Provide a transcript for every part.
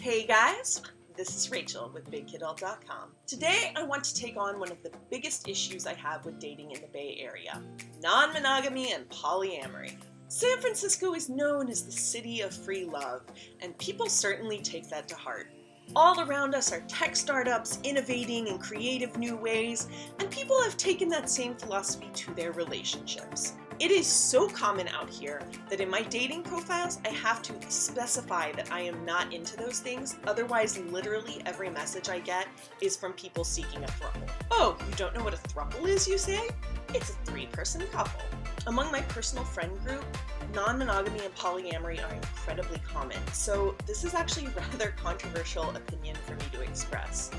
Hey guys, this is Rachel with BigKidult.com. Today I want to take on one of the biggest issues I have with dating in the Bay Area: non-monogamy and polyamory. San Francisco is known as the city of free love, and people certainly take that to heart. All around us are tech startups innovating in creative new ways, and people have taken that same philosophy to their relationships. It is so common out here that in my dating profiles, I have to specify that I am not into those things. Otherwise, literally every message I get is from people seeking a throuple. Oh, you don't know what a throuple is, you say? It's a 3-person couple. Among my personal friend group, non-monogamy and polyamory are incredibly common, so this is actually a rather controversial opinion for me to express.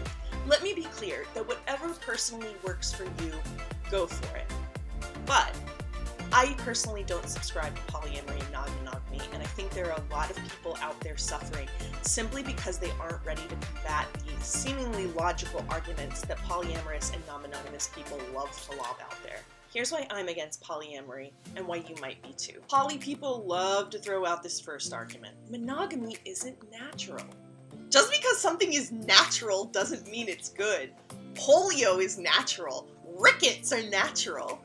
Let me be clear that whatever personally works for you, go for it. But I personally don't subscribe to polyamory and non-monogamy, and I think there are a lot of people out there suffering simply because they aren't ready to combat the seemingly logical arguments that polyamorous and non-monogamous people love to lob out there. Here's why I'm against polyamory, and why you might be too. Poly people love to throw out this first argument: monogamy isn't natural. Just because something is natural doesn't mean it's good. Polio is natural. Rickets are natural.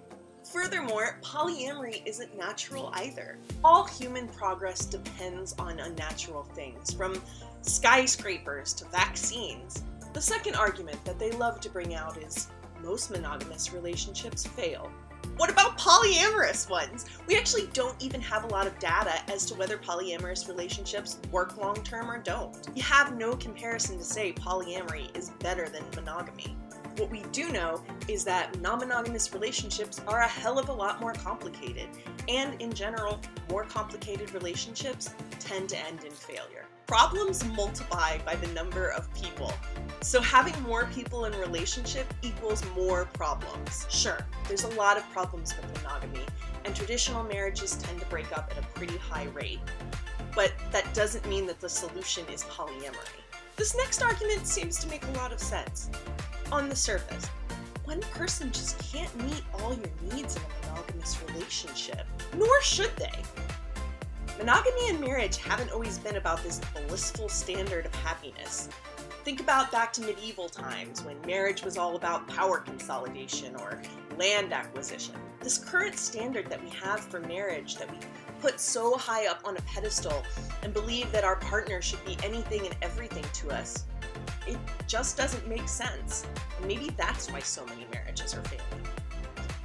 Furthermore, polyamory isn't natural either. All human progress depends on unnatural things, from skyscrapers to vaccines. The second argument that they love to bring out is most monogamous relationships fail. What about polyamorous ones? We actually don't even have a lot of data as to whether polyamorous relationships work long-term or don't. You have no comparison to say polyamory is better than monogamy. What we do know is that non-monogamous relationships are a hell of a lot more complicated, and in general, more complicated relationships tend to end in failure. Problems multiply by the number of people, so having more people in a relationship equals more problems. Sure, there's a lot of problems with monogamy, and traditional marriages tend to break up at a pretty high rate, but that doesn't mean that the solution is polyamory. This next argument seems to make a lot of sense. On the surface, one person just can't meet all your needs in a monogamous relationship, nor should they. Monogamy and marriage haven't always been about this blissful standard of happiness. Think about back to medieval times when marriage was all about power consolidation or land acquisition. This current standard that we have for marriage that we put so high up on a pedestal and believe that our partner should be anything and everything to us, it just doesn't make sense. And maybe that's why so many marriages are failing.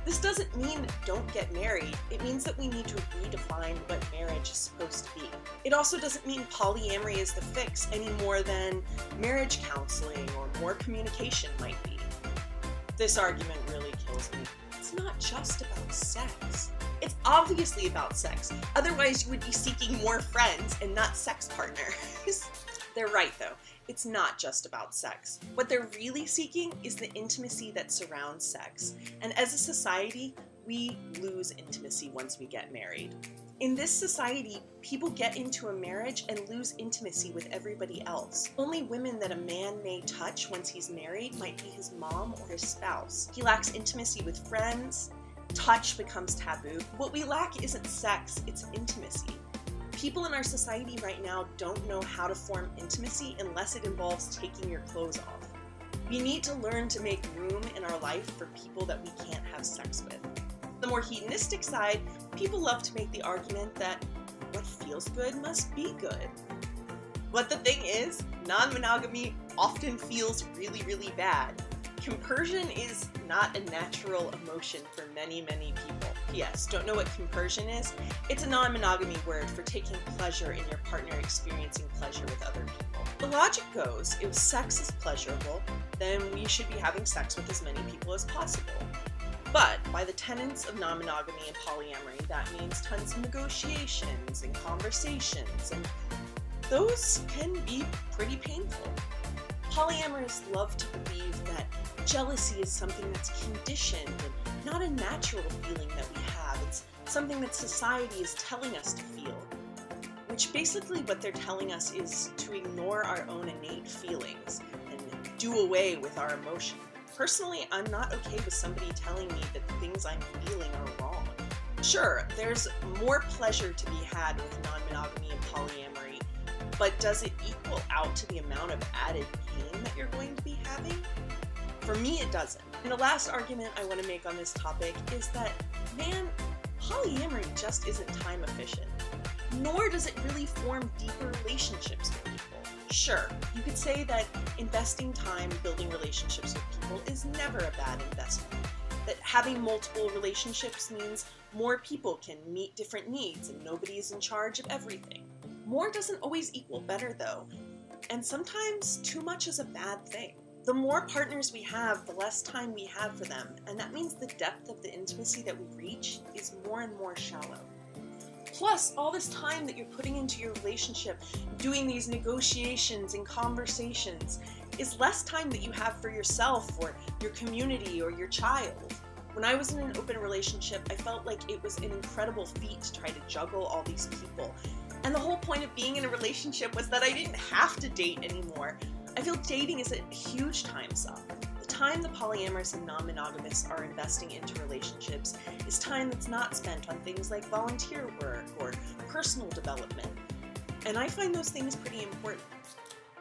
This doesn't mean don't get married. It means that we need to redefine what marriage is supposed to be. It also doesn't mean polyamory is the fix any more than marriage counseling or more communication might be. This argument really kills me. It's not just about sex. It's obviously about sex. Otherwise, you would be seeking more friends and not sex partners. They're right, though. It's not just about sex. What they're really seeking is the intimacy that surrounds sex. And as a society, we lose intimacy once we get married. In this society, people get into a marriage and lose intimacy with everybody else. Only women that a man may touch once he's married might be his mom or his spouse. He lacks intimacy with friends. Touch becomes taboo. What we lack isn't sex, it's intimacy. People in our society right now don't know how to form intimacy unless it involves taking your clothes off. We need to learn to make room in our life for people that we can't have sex with. The more hedonistic side, people love to make the argument that what feels good must be good. But the thing is, non-monogamy often feels really, really bad. Compersion is not a natural emotion for many, many people. P.S. Don't know what compersion is? It's a non-monogamy word for taking pleasure in your partner experiencing pleasure with other people. The logic goes, if sex is pleasurable, then we should be having sex with as many people as possible. But by the tenets of non-monogamy and polyamory, that means tons of negotiations and conversations, and those can be pretty painful. Polyamorists love to believe that jealousy is something that's conditioned and not a natural feeling that we have. It's something that society is telling us to feel, which basically what they're telling us is to ignore our own innate feelings and do away with our emotion. Personally, I'm not okay with somebody telling me that the things I'm feeling are wrong. Sure, there's more pleasure to be had with non-monogamy and polyamory, but does it equal out to the amount of added pain that you're going to be having? For me, it doesn't. And the last argument I want to make on this topic is that, man, polyamory just isn't time efficient, nor does it really form deeper relationships with people. Sure, you could say that investing time building relationships with people is never a bad investment, that having multiple relationships means more people can meet different needs and nobody is in charge of everything. More doesn't always equal better though, and sometimes too much is a bad thing. The more partners we have, the less time we have for them, and that means the depth of the intimacy that we reach is more and more shallow. Plus, all this time that you're putting into your relationship, doing these negotiations and conversations, is less time that you have for yourself or your community or your child. When I was in an open relationship, I felt like it was an incredible feat to try to juggle all these people. And the whole point of being in a relationship was that I didn't have to date anymore. I feel dating is a huge time suck. The time the polyamorous and non-monogamous are investing into relationships is time that's not spent on things like volunteer work or personal development. And I find those things pretty important.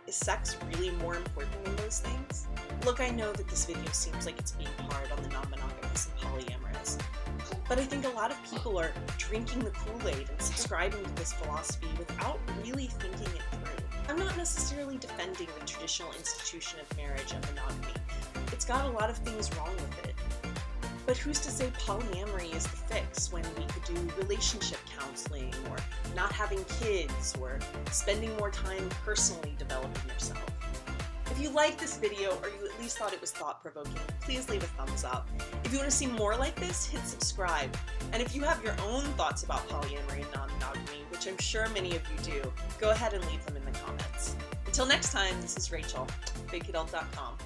Is sex really more important than those things? Look, I know that this video seems like it's being hard on the non-monogamous and polyamorous, but I think a lot of people are drinking the Kool-Aid and subscribing to this philosophy without really thinking it through. I'm not necessarily defending the traditional institution of marriage and monogamy. It's got a lot of things wrong with it. But who's to say polyamory is the fix when we could do relationship counseling or not having kids or spending more time personally developing yourself? If you liked this video or you at least thought it was thought-provoking, please leave a thumbs up. If you want to see more like this, hit subscribe. And if you have your own thoughts about polyamory and non-monogamy, which I'm sure many of you do, go ahead and leave them in the comments. Until next time, this is Rachel, BigKidAlt.com.